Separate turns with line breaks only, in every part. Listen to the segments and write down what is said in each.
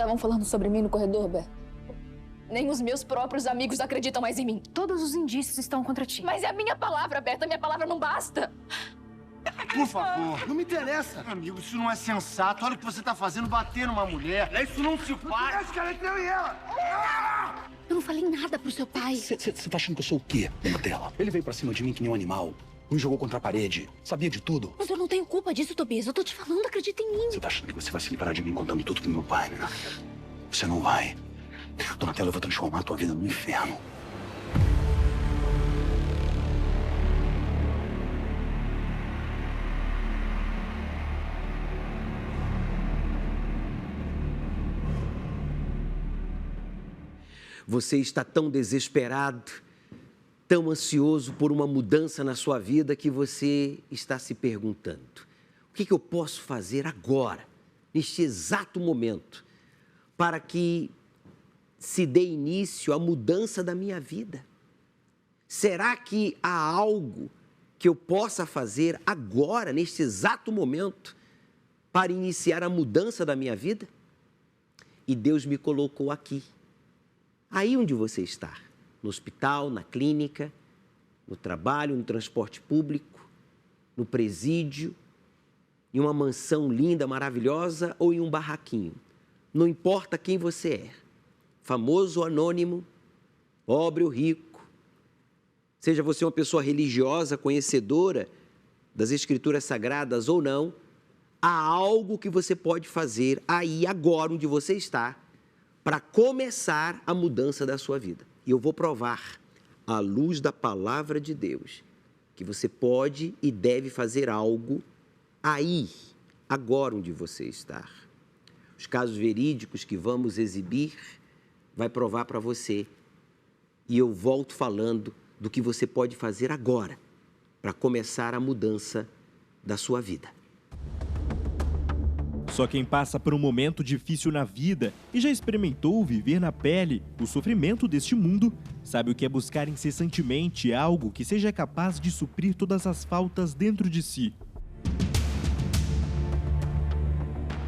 estavam falando sobre mim no corredor, Bé? Nem os meus próprios amigos acreditam mais em mim.
Todos os indícios estão contra ti.
Mas é a minha palavra, Berta. A minha palavra não basta.
Por favor, não me interessa. Amigo, isso não é sensato. Olha o que você tá fazendo, bater numa mulher. Isso não se faz. Esse cara entrou em ela.
Eu não falei nada pro seu pai.
Você tá achando que eu sou o quê, dona dela? Ele veio pra cima de mim que nem um animal. Me jogou contra a parede. Sabia de tudo.
Mas eu não tenho culpa disso, Tobias. Eu tô te falando, acredita em mim.
Você tá achando que você vai se livrar de mim contando tudo pro meu pai, né? Você não vai. Donatella, eu vou transformar a tua vida no inferno.
Você está tão desesperado, tão ansioso por uma mudança na sua vida que você está se perguntando: o que eu posso fazer agora, neste exato momento, para que se dê início à mudança da minha vida? Será que há algo que eu possa fazer agora, neste exato momento, para iniciar a mudança da minha vida? E Deus me colocou aqui. Aí onde você está, no hospital, na clínica, no trabalho, no transporte público, no presídio, em uma mansão linda, maravilhosa ou em um barraquinho. Não importa quem você é, famoso ou anônimo, pobre ou rico, seja você uma pessoa religiosa, conhecedora das Escrituras Sagradas ou não, há algo que você pode fazer aí, agora, onde você está, para começar a mudança da sua vida. E eu vou provar, à luz da palavra de Deus, que você pode e deve fazer algo aí, agora onde você está. Os casos verídicos que vamos exibir vai provar para você. E eu volto falando do que você pode fazer agora para começar a mudança da sua vida.
Só quem passa por um momento difícil na vida e já experimentou viver na pele o sofrimento deste mundo, sabe o que é buscar incessantemente algo que seja capaz de suprir todas as faltas dentro de si.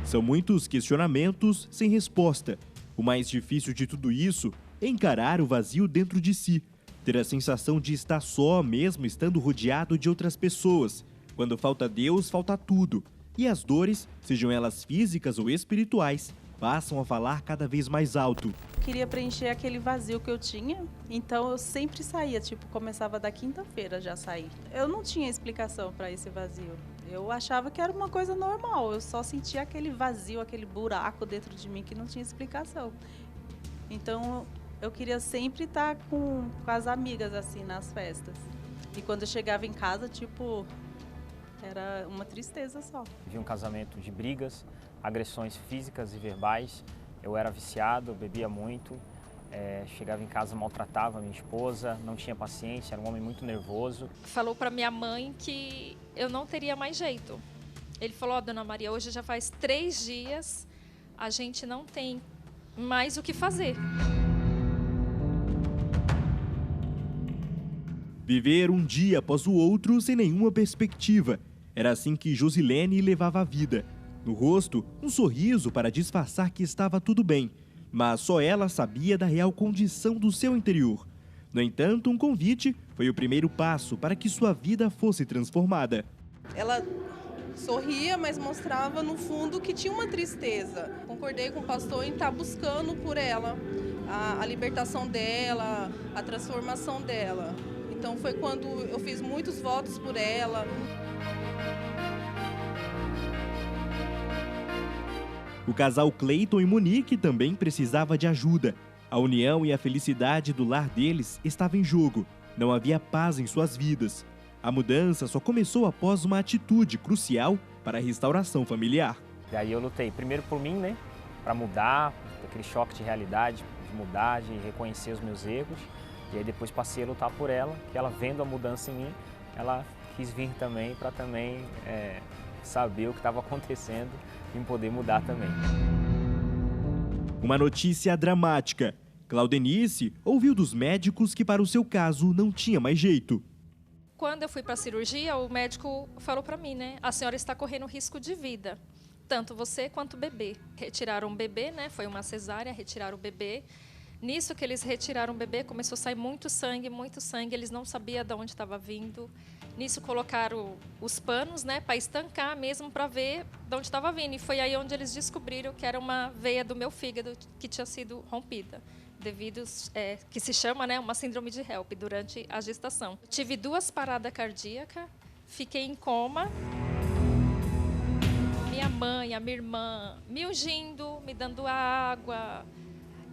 São muitos questionamentos sem resposta. O mais difícil de tudo isso é encarar o vazio dentro de si, ter a sensação de estar só mesmo estando rodeado de outras pessoas. Quando falta Deus, falta tudo. E as dores, sejam elas físicas ou espirituais, passam a falar cada vez mais alto.
Queria preencher aquele vazio que eu tinha, então eu sempre saía, começava da quinta-feira já sair. Eu não tinha explicação para esse vazio. Eu achava que era uma coisa normal, eu só sentia aquele vazio, aquele buraco dentro de mim que não tinha explicação. Então eu queria sempre estar com as amigas assim nas festas. E quando eu chegava em casa, era uma tristeza só.
Vi um casamento de brigas, agressões físicas e verbais. Eu era viciado, bebia muito, chegava em casa, maltratava a minha esposa, não tinha paciência, era um homem muito nervoso.
Falou para minha mãe que eu não teria mais jeito. Ele falou: Dona Maria, hoje já faz 3 dias, a gente não tem mais o que fazer.
Viver um dia após o outro sem nenhuma perspectiva. Era assim que Josilene levava a vida. No rosto, um sorriso para disfarçar que estava tudo bem, mas só ela sabia da real condição do seu interior. No entanto, um convite foi o primeiro passo para que sua vida fosse transformada.
Ela sorria, mas mostrava no fundo que tinha uma tristeza. Concordei com o pastor em estar buscando por ela a libertação dela, a transformação dela. Então foi quando eu fiz muitos votos por ela.
O casal Cleiton e Monique também precisava de ajuda. A união e a felicidade do lar deles estava em jogo. Não havia paz em suas vidas. A mudança só começou após uma atitude crucial para a restauração familiar.
E aí eu lutei primeiro por mim, para mudar, aquele choque de realidade, de mudar, de reconhecer os meus erros. E aí depois passei a lutar por ela, que ela vendo a mudança em mim, ela quis vir também para saber o que estava acontecendo e poder mudar também.
Uma notícia dramática. Claudenice ouviu dos médicos que para o seu caso não tinha mais jeito.
Quando eu fui para a cirurgia, o médico falou para mim, a senhora está correndo risco de vida. tanto você quanto o bebê. Retiraram o bebê, né? Foi uma cesárea, retiraram o bebê. Nisso que eles retiraram o bebê, começou a sair muito sangue, eles não sabiam de onde estava vindo. Nisso colocaram os panos, né, para estancar mesmo, para ver de onde estava vindo. E foi aí onde eles descobriram que era uma veia do meu fígado que tinha sido rompida, devido, que se chama, né, uma síndrome de HELP, durante a gestação. Tive 2 paradas cardíacas, fiquei em coma. Minha mãe, a minha irmã, me ungindo, me dando água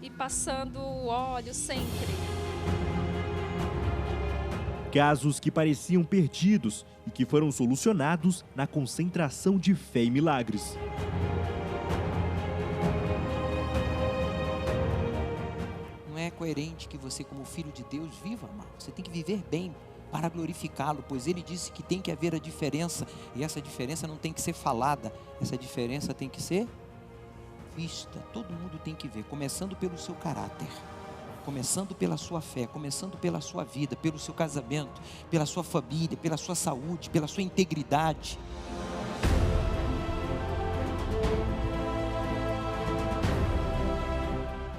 e passando óleo sempre.
Casos que pareciam perdidos e que foram solucionados na concentração de fé e milagres.
Não é coerente que você, como filho de Deus, viva mal. Você tem que viver bem para glorificá-lo, pois ele disse que tem que haver a diferença, e essa diferença não tem que ser falada, essa diferença tem que ser vista. Todo mundo tem que ver, começando pelo seu caráter, começando pela sua fé, começando pela sua vida, pelo seu casamento, pela sua família, pela sua saúde, pela sua integridade.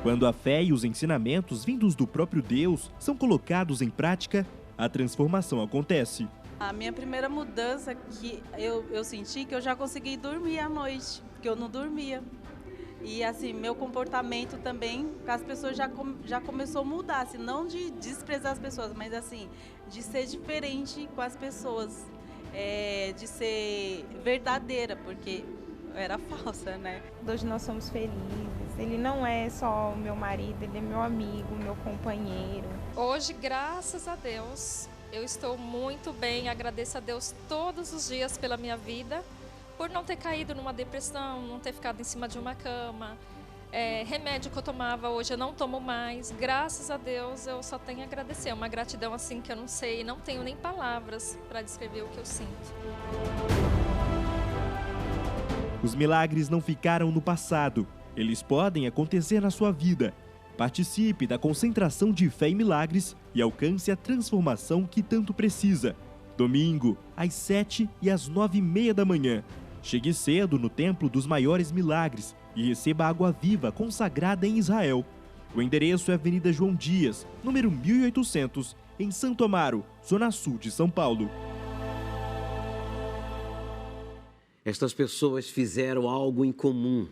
Quando a fé e os ensinamentos vindos do próprio Deus são colocados em prática, a transformação acontece.
A minha primeira mudança que eu senti que eu já consegui dormir à noite, porque eu não dormia. E assim, meu comportamento também, as pessoas já começou a mudar, assim, não de desprezar as pessoas, mas assim, de ser diferente com as pessoas, de ser verdadeira, porque eu era falsa, né?
Hoje nós somos felizes, ele não é só o meu marido, ele é meu amigo, meu companheiro.
Hoje, graças a Deus, eu estou muito bem, agradeço a Deus todos os dias pela minha vida, por não ter caído numa depressão, não ter ficado em cima de uma cama. Remédio que eu tomava hoje eu não tomo mais. Graças a Deus eu só tenho a agradecer. É uma gratidão assim que eu não sei, não tenho nem palavras para descrever o que eu sinto.
Os milagres não ficaram no passado. Eles podem acontecer na sua vida. Participe da concentração de fé e milagres e alcance a transformação que tanto precisa. Domingo, às 7 e às 9h30 da manhã. Chegue cedo no Templo dos Maiores Milagres e receba água viva consagrada em Israel. O endereço é Avenida João Dias, número 1800, em Santo Amaro, Zona Sul de São Paulo.
Estas pessoas fizeram algo em comum.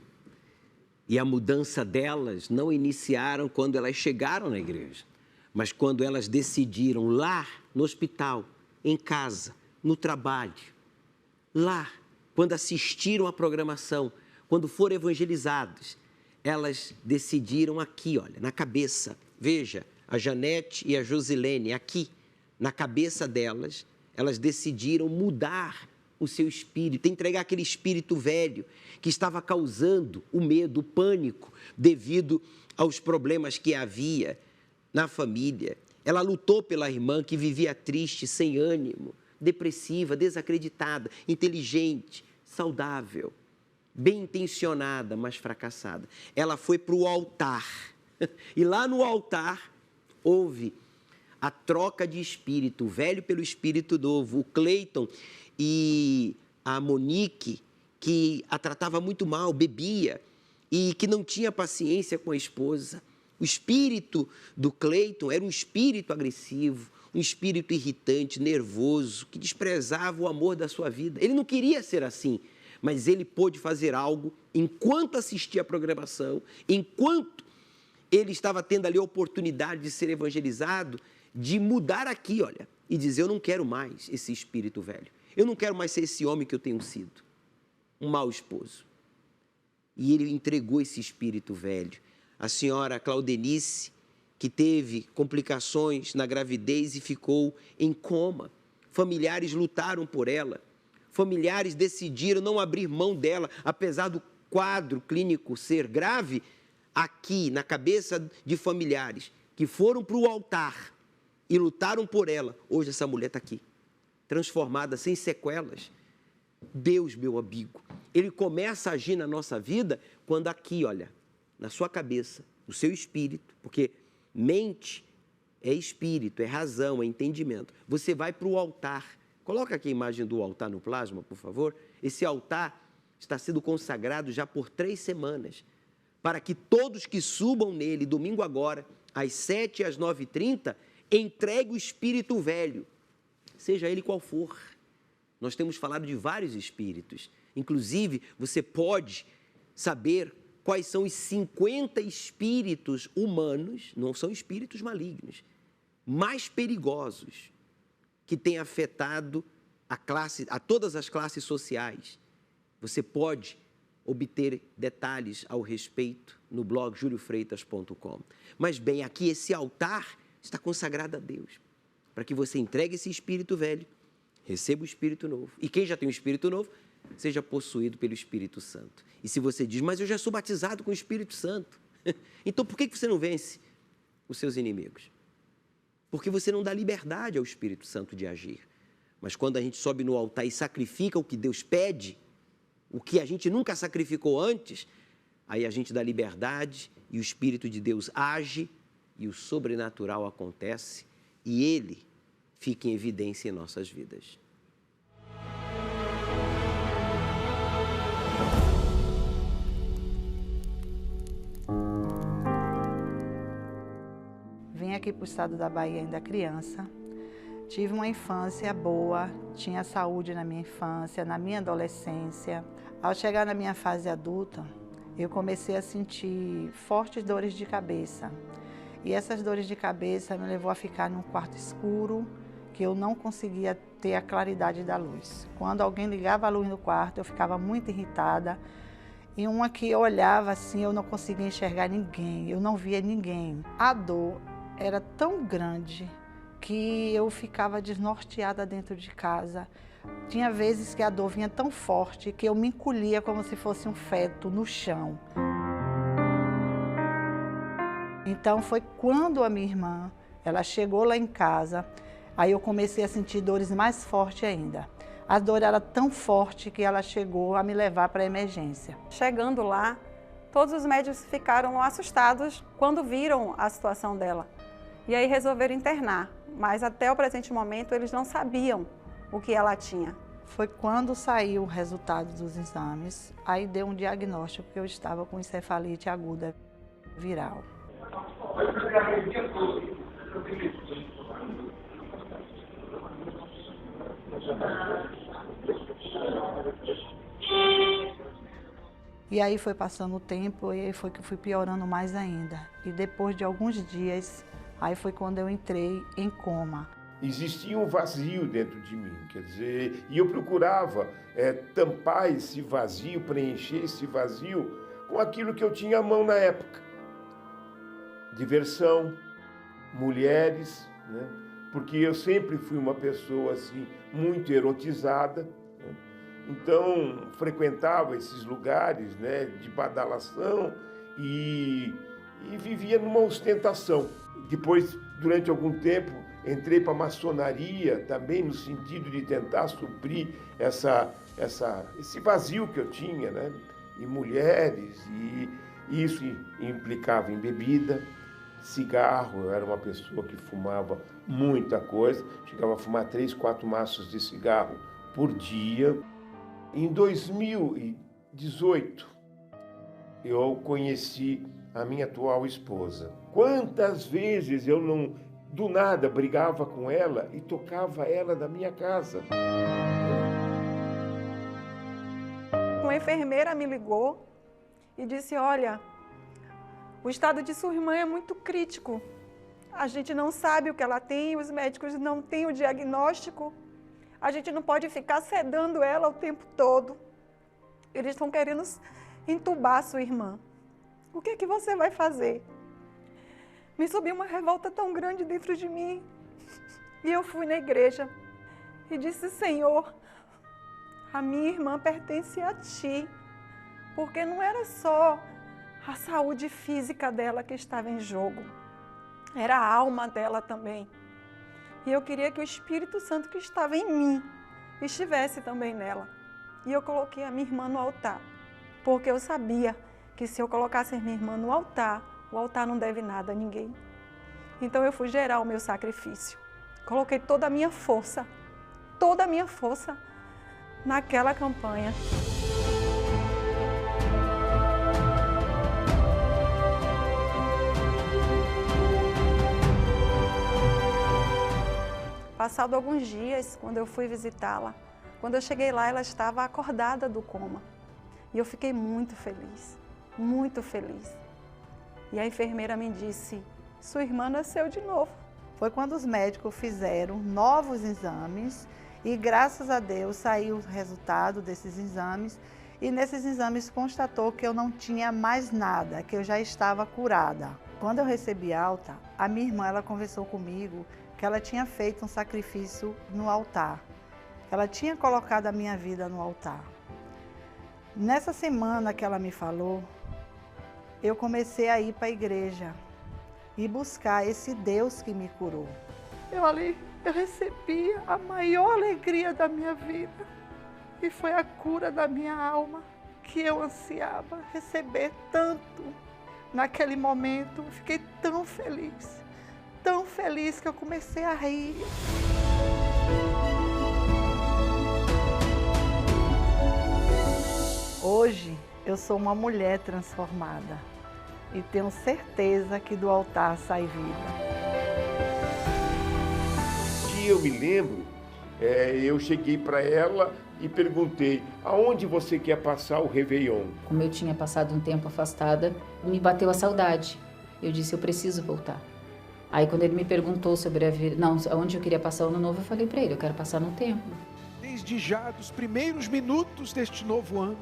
E a mudança delas não iniciaram quando elas chegaram na igreja, mas quando elas decidiram lá no hospital, em casa, no trabalho, lá, quando assistiram à programação, quando foram evangelizados, elas decidiram aqui, olha, na cabeça. Veja, a Janete e a Josilene, aqui, na cabeça delas, elas decidiram mudar o seu espírito, entregar aquele espírito velho que estava causando o medo, o pânico, devido aos problemas que havia na família. Ela lutou pela irmã que vivia triste, sem ânimo, depressiva, desacreditada, inteligente, saudável, bem intencionada, mas fracassada. Ela foi para o altar e lá no altar houve a troca de espírito, o velho pelo espírito novo. O Cleiton e a Monique, que a tratava muito mal, bebia e que não tinha paciência com a esposa. O espírito do Cleiton era um espírito agressivo, um espírito irritante, nervoso, que desprezava o amor da sua vida. Ele não queria ser assim, mas ele pôde fazer algo enquanto assistia a programação, enquanto ele estava tendo ali a oportunidade de ser evangelizado, de mudar aqui, olha, e dizer: eu não quero mais esse espírito velho. Eu não quero mais ser esse homem que eu tenho sido, um mau esposo. E ele entregou esse espírito velho. A senhora Claudenice, que teve complicações na gravidez e ficou em coma. Familiares lutaram por ela. Familiares decidiram não abrir mão dela, apesar do quadro clínico ser grave. Aqui, na cabeça de familiares que foram para o altar e lutaram por ela, hoje essa mulher está aqui, transformada, sem sequelas. Deus, meu amigo, Ele começa a agir na nossa vida quando aqui, olha, na sua cabeça, no seu espírito, porque mente é espírito, é razão, é entendimento. Você vai para o altar. Coloca aqui a imagem do altar no plasma, por favor. Esse altar está sendo consagrado já por 3 semanas, para que todos que subam nele, domingo agora, às 7 e às 9h30, entregue o espírito velho, seja ele qual for. Nós temos falado de vários espíritos. Inclusive, você pode saber quais são os 50 espíritos humanos, não são espíritos malignos, mais perigosos, que têm afetado a todas as classes sociais. Você pode obter detalhes ao respeito no blog juliofreitas.com. Mas bem, aqui esse altar está consagrado a Deus, para que você entregue esse espírito velho, receba o espírito novo. E quem já tem o espírito novo, seja possuído pelo Espírito Santo. E se você diz, mas eu já sou batizado com o Espírito Santo, então por que você não vence os seus inimigos? Porque você não dá liberdade ao Espírito Santo de agir. Mas quando a gente sobe no altar e sacrifica o que Deus pede, o que a gente nunca sacrificou antes, aí a gente dá liberdade e o Espírito de Deus age e o sobrenatural acontece e Ele fica em evidência em nossas vidas.
Vim aqui para o estado da Bahia ainda criança. Tive uma infância boa, tinha saúde na minha infância, na minha adolescência. Ao chegar na minha fase adulta, eu comecei a sentir fortes dores de cabeça. E essas dores de cabeça me levou a ficar num quarto escuro, que eu não conseguia ter a claridade da luz. Quando alguém ligava a luz no quarto, eu ficava muito irritada. E uma que eu olhava assim, eu não conseguia enxergar ninguém, eu não via ninguém. A dor era tão grande que eu ficava desnorteada dentro de casa. Tinha vezes que a dor vinha tão forte que eu me encolhia como se fosse um feto no chão. Então foi quando a minha irmã, ela chegou lá em casa, aí eu comecei a sentir dores mais fortes ainda. A dor era tão forte que ela chegou a me levar para a emergência.
Chegando lá, todos os médicos ficaram assustados quando viram a situação dela. E aí resolveram internar, mas até o presente momento eles não sabiam o que ela tinha.
Foi quando saiu o resultado dos exames, aí deu um diagnóstico que eu estava com encefalite aguda viral. E aí foi passando o tempo e aí foi que fui piorando mais ainda. E depois de alguns dias, aí foi quando eu entrei em coma.
Existia um vazio dentro de mim, quer dizer, e eu procurava tampar esse vazio, preencher esse vazio com aquilo que eu tinha à mão na época. Diversão, mulheres, né? Porque eu sempre fui uma pessoa assim, muito erotizada, né? Então frequentava esses lugares, né, de badalação e vivia numa ostentação. Depois, durante algum tempo, entrei para a maçonaria também no sentido de tentar suprir esse vazio que eu tinha, né? E mulheres, e isso implicava em bebida, cigarro. Eu era uma pessoa que fumava muita coisa, chegava a fumar 3, 4 maços de cigarro por dia. Em 2018, eu conheci a minha atual esposa. Quantas vezes eu não, do nada, brigava com ela e tocava ela da minha casa.
Uma enfermeira me ligou e disse, olha, o estado de sua irmã é muito crítico. A gente não sabe o que ela tem, os médicos não têm o diagnóstico. A gente não pode ficar sedando ela o tempo todo. Eles estão querendo entubar sua irmã. O que é que você vai fazer? Me subiu uma revolta tão grande dentro de mim. E eu fui na igreja e disse, Senhor, a minha irmã pertence a Ti. Porque não era só a saúde física dela que estava em jogo. Era a alma dela também. E eu queria que o Espírito Santo que estava em mim estivesse também nela. E eu coloquei a minha irmã no altar. Porque eu sabia que se eu colocasse a minha irmã no altar, o altar não deve nada a ninguém. Então eu fui gerar o meu sacrifício. Coloquei toda a minha força naquela campanha. Passado alguns dias, quando eu fui visitá-la, quando eu cheguei lá, ela estava acordada do coma. E eu fiquei muito feliz, muito feliz. E a enfermeira me disse, sua irmã nasceu de novo.
Foi quando os médicos fizeram novos exames e, graças a Deus, saiu o resultado desses exames. E nesses exames constatou que eu não tinha mais nada, que eu já estava curada. Quando eu recebi alta, a minha irmã ela conversou comigo que ela tinha feito um sacrifício no altar. Ela tinha colocado a minha vida no altar. Nessa semana que ela me falou, eu comecei a ir para a igreja e buscar esse Deus que me curou. Eu recebi a maior alegria da minha vida e foi a cura da minha alma que eu ansiava receber tanto. Naquele momento, eu fiquei tão feliz que eu comecei a rir. Hoje, eu sou uma mulher transformada e tenho certeza que do altar sai vida.
Que eu me lembro, eu cheguei para ela e perguntei, aonde você quer passar o Réveillon?
Como eu tinha passado um tempo afastada, me bateu a saudade. Eu disse, eu preciso voltar. Aí quando ele me perguntou sobre onde eu queria passar o Ano Novo, eu falei para ele, eu quero passar no templo.
Desde já, dos primeiros minutos deste novo ano,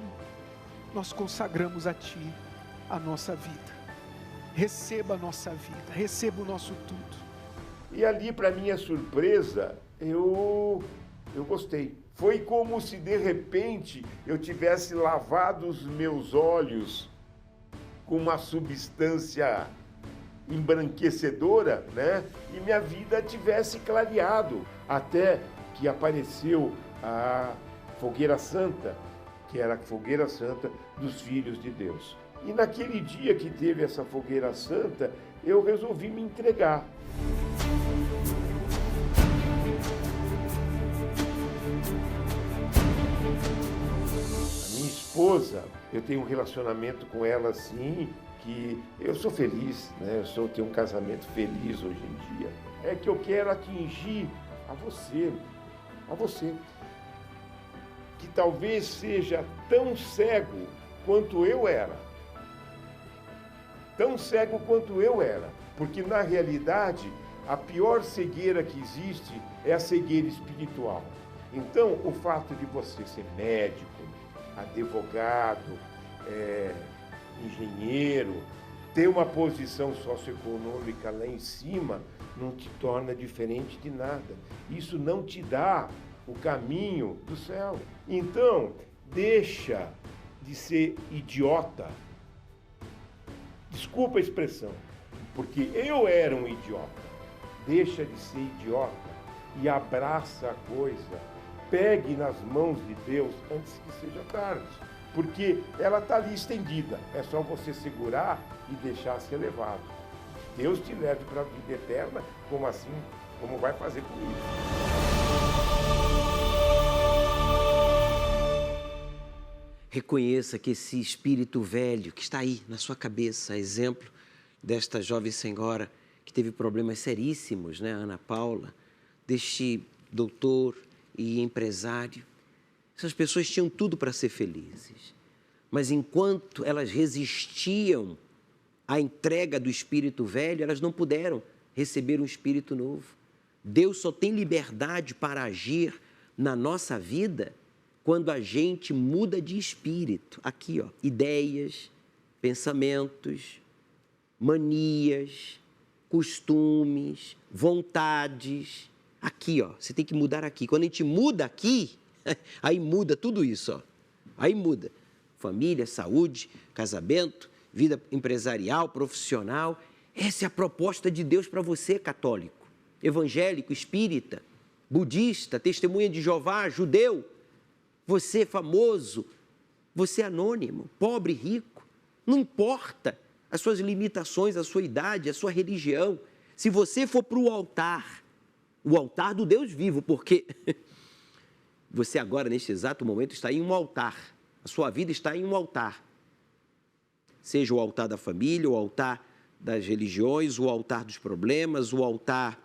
nós consagramos a Ti a nossa vida. Receba a nossa vida, receba o nosso tudo.
E ali, para minha surpresa, eu gostei. Foi como se, de repente, eu tivesse lavado os meus olhos com uma substância embranquecedora, né? E minha vida tivesse clareado. Até que apareceu a Fogueira Santa, que era a Fogueira Santa dos Filhos de Deus. E naquele dia que teve essa Fogueira Santa, eu resolvi me entregar. Esposa, eu tenho um relacionamento com ela assim, que eu sou feliz, né? Eu tenho um casamento feliz hoje em dia. É que eu quero atingir a você, que talvez seja tão cego quanto eu era. Tão cego quanto eu era, porque na realidade a pior cegueira que existe é a cegueira espiritual. Então, o fato de você ser médico, advogado, engenheiro, ter uma posição socioeconômica lá em cima não te torna diferente de nada. Isso não te dá o caminho do céu. Então, deixa de ser idiota. Desculpa a expressão, porque eu era um idiota. Deixa de ser idiota e abraça a coisa. Pegue nas mãos de Deus antes que seja tarde, porque ela está ali estendida. É só você segurar e deixar ser levado. Deus te leve para a vida eterna, como vai fazer comigo.
Reconheça que esse espírito velho que está aí na sua cabeça, a exemplo desta jovem senhora que teve problemas seríssimos, né, Ana Paula, deste doutor e empresário. Essas pessoas tinham tudo para ser felizes, mas enquanto elas resistiam à entrega do espírito velho, elas não puderam receber um espírito novo. Deus só tem liberdade para agir na nossa vida quando a gente muda de espírito. Aqui, ó, ideias, pensamentos, manias, costumes, vontades. Aqui, ó, você tem que mudar aqui. Quando a gente muda aqui, aí muda tudo isso, ó. Aí muda. Família, saúde, casamento, vida empresarial, profissional. Essa é a proposta de Deus para você, católico, evangélico, espírita, budista, testemunha de Jeová, judeu. Você famoso, você anônimo, pobre, rico. Não importa as suas limitações, a sua idade, a sua religião. Se você for para o altar do Deus vivo, porque você agora, neste exato momento, está em um altar. A sua vida está em um altar. Seja o altar da família, o altar das religiões, o altar dos problemas, o altar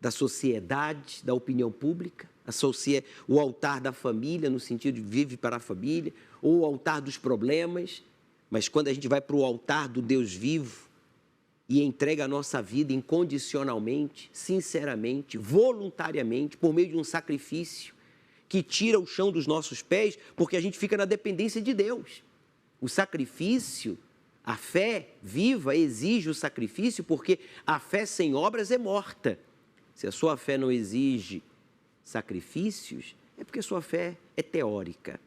da sociedade, da opinião pública, o altar da família, no sentido de vive para a família, ou o altar dos problemas, mas quando a gente vai para o altar do Deus vivo e entrega a nossa vida incondicionalmente, sinceramente, voluntariamente, por meio de um sacrifício que tira o chão dos nossos pés, porque a gente fica na dependência de Deus. O sacrifício, a fé viva exige o sacrifício, porque a fé sem obras é morta. Se a sua fé não exige sacrifícios, é porque a sua fé é teórica,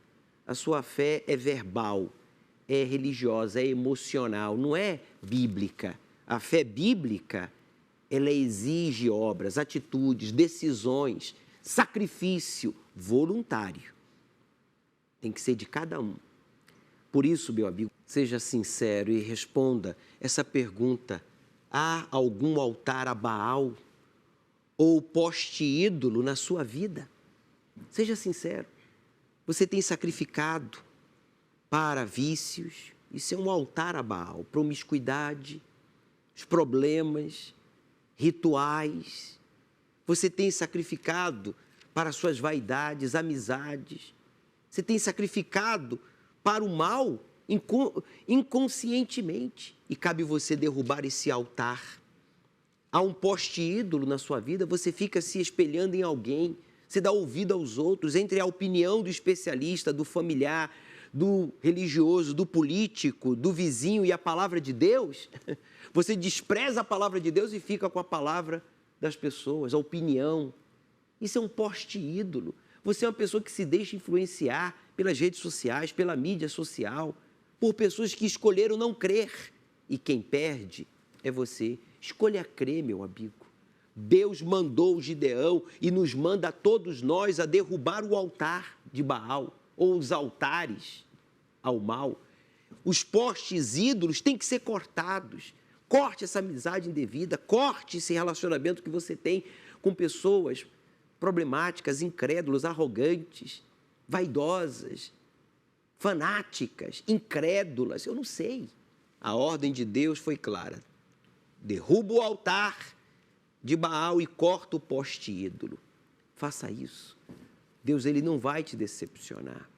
a sua fé é verbal, é religiosa, é emocional, não é bíblica. A fé bíblica, ela exige obras, atitudes, decisões, sacrifício voluntário. Tem que ser de cada um. Por isso, meu amigo, seja sincero e responda essa pergunta: há algum altar a Baal ou poste ídolo na sua vida? Seja sincero. Você tem sacrificado para vícios? Isso é um altar a Baal. Promiscuidade, os problemas, rituais. Você tem sacrificado para suas vaidades, amizades. Você tem sacrificado para o mal inconscientemente. E cabe você derrubar esse altar. Há um poste ídolo na sua vida, você fica se espelhando em alguém, você dá ouvido aos outros, entre a opinião do especialista, do familiar, do religioso, do político, do vizinho e a palavra de Deus. Você despreza a palavra de Deus e fica com a palavra das pessoas, a opinião. Isso é um poste ídolo. Você é uma pessoa que se deixa influenciar pelas redes sociais, pela mídia social, por pessoas que escolheram não crer. E quem perde é você. Escolha crer, meu amigo. Deus mandou o Gideão e nos manda a todos nós a derrubar o altar de Baal, ou os altares ao mal. Os postes ídolos têm que ser cortados. Corte essa amizade indevida, corte esse relacionamento que você tem com pessoas problemáticas, incrédulas, arrogantes, vaidosas, fanáticas, incrédulas. Eu não sei. A ordem de Deus foi clara. Derruba o altar de Baal e corta o poste ídolo. Faça isso. Deus, ele não vai te decepcionar.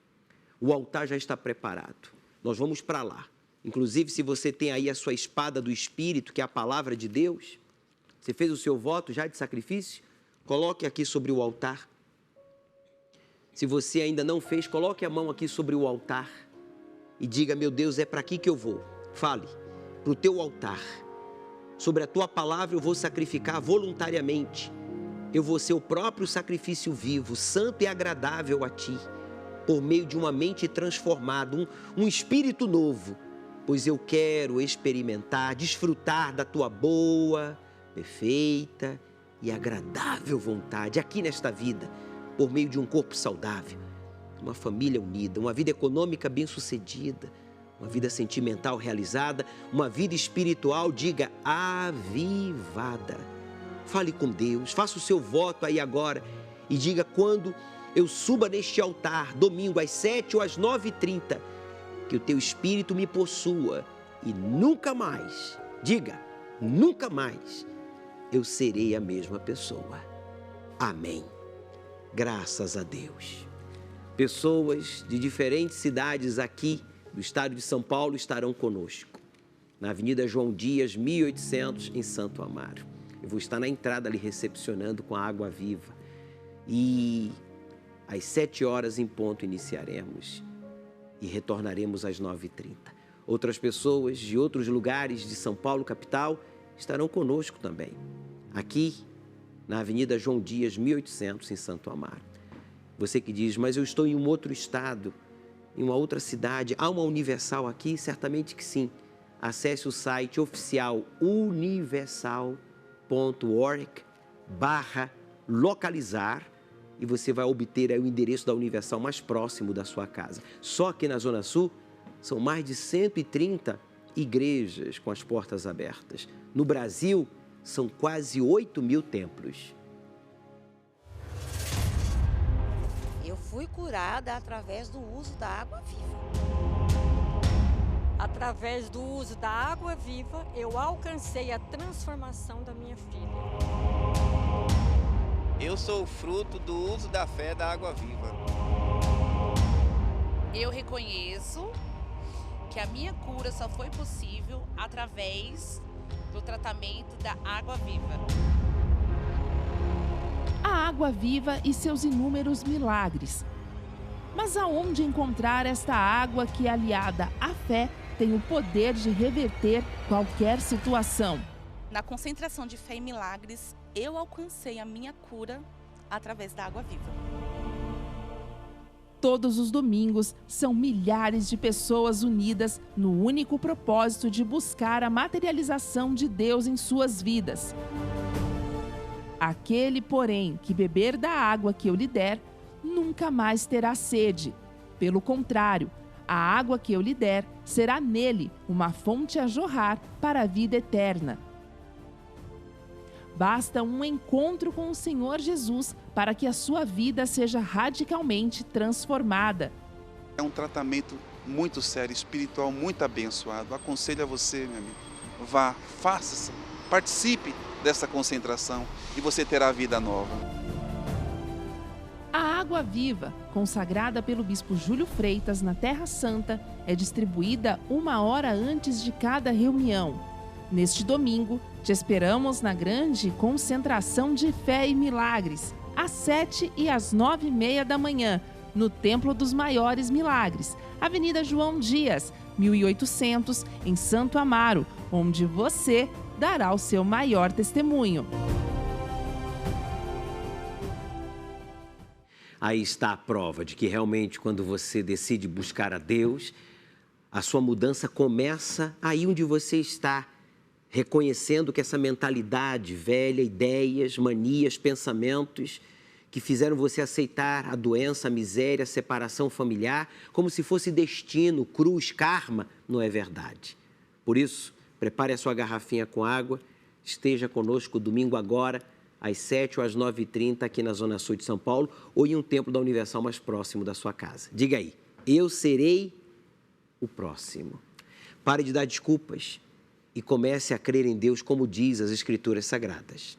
O altar já está preparado. Nós vamos para lá. Inclusive, se você tem aí a sua espada do Espírito, que é a palavra de Deus, você fez o seu voto já de sacrifício? Coloque aqui sobre o altar. Se você ainda não fez, coloque a mão aqui sobre o altar e diga: meu Deus, é para aqui que eu vou. Fale para o teu altar. Sobre a tua palavra eu vou sacrificar voluntariamente. Eu vou ser o próprio sacrifício vivo, santo e agradável a ti, por meio de uma mente transformada, um espírito novo, pois eu quero experimentar, desfrutar da tua boa, perfeita e agradável vontade aqui nesta vida, por meio de um corpo saudável, uma família unida, uma vida econômica bem-sucedida, uma vida sentimental realizada, uma vida espiritual, diga, avivada. Fale com Deus, faça o seu voto aí agora e diga: quando eu suba neste altar, domingo às 7 ou às 9h30, que o teu Espírito me possua e nunca mais, diga, nunca mais, eu serei a mesma pessoa. Amém. Graças a Deus. Pessoas de diferentes cidades aqui do estado de São Paulo estarão conosco, na Avenida João Dias, 1800, em Santo Amaro. Eu vou estar na entrada ali recepcionando com a água viva. E às 7 horas em ponto iniciaremos e retornaremos às 9h30. Outras pessoas de outros lugares de São Paulo, capital, estarão conosco também, aqui na Avenida João Dias, 1800, em Santo Amaro. Você que diz: mas eu estou em um outro estado, em uma outra cidade, há uma Universal aqui? Certamente que sim. Acesse o site oficial universal.org/localizar e você vai obter aí o endereço da Universal mais próximo da sua casa. Só aqui na Zona Sul são mais de 130 igrejas com as portas abertas. No Brasil, são quase 8.000 templos.
Eu fui curada através do uso da água viva. Através do uso da água viva, eu alcancei a transformação da minha filha.
Eu sou o fruto do uso da fé da água viva.
Eu reconheço que a minha cura só foi possível através do tratamento da água viva.
A água viva e seus inúmeros milagres. Mas aonde encontrar esta água que, aliada à fé, tem o poder de reverter qualquer situação?
Na concentração de fé e milagres, eu alcancei a minha cura através da água viva.
Todos os domingos, são milhares de pessoas unidas no único propósito de buscar a materialização de Deus em suas vidas. Aquele, porém, que beber da água que eu lhe der, nunca mais terá sede. Pelo contrário, a água que eu lhe der será nele uma fonte a jorrar para a vida eterna. Basta um encontro com o Senhor Jesus para que a sua vida seja radicalmente transformada.
É um tratamento muito sério, espiritual, muito abençoado. Aconselho a você, meu amigo, vá, faça-se, participe dessa concentração e você terá vida nova.
A água viva, consagrada pelo bispo Júlio Freitas na Terra Santa, é distribuída 1 hora antes de cada reunião. Neste domingo, te esperamos na grande concentração de fé e milagres, às 7 e às 9h30 da manhã, no Templo dos Maiores Milagres, Avenida João Dias, 1800, em Santo Amaro, onde você dará o seu maior testemunho.
Aí está a prova de que realmente quando você decide buscar a Deus, a sua mudança começa aí onde você está, reconhecendo que essa mentalidade velha, ideias, manias, pensamentos que fizeram você aceitar a doença, a miséria, a separação familiar, como se fosse destino, cruz, karma, não é verdade. Por isso, prepare a sua garrafinha com água, esteja conosco domingo agora, às 7 ou às 9h30 aqui na Zona Sul de São Paulo ou em um templo da Universal mais próximo da sua casa. Diga aí, eu serei o próximo. Pare de dar desculpas e comece a crer em Deus como diz as Escrituras Sagradas.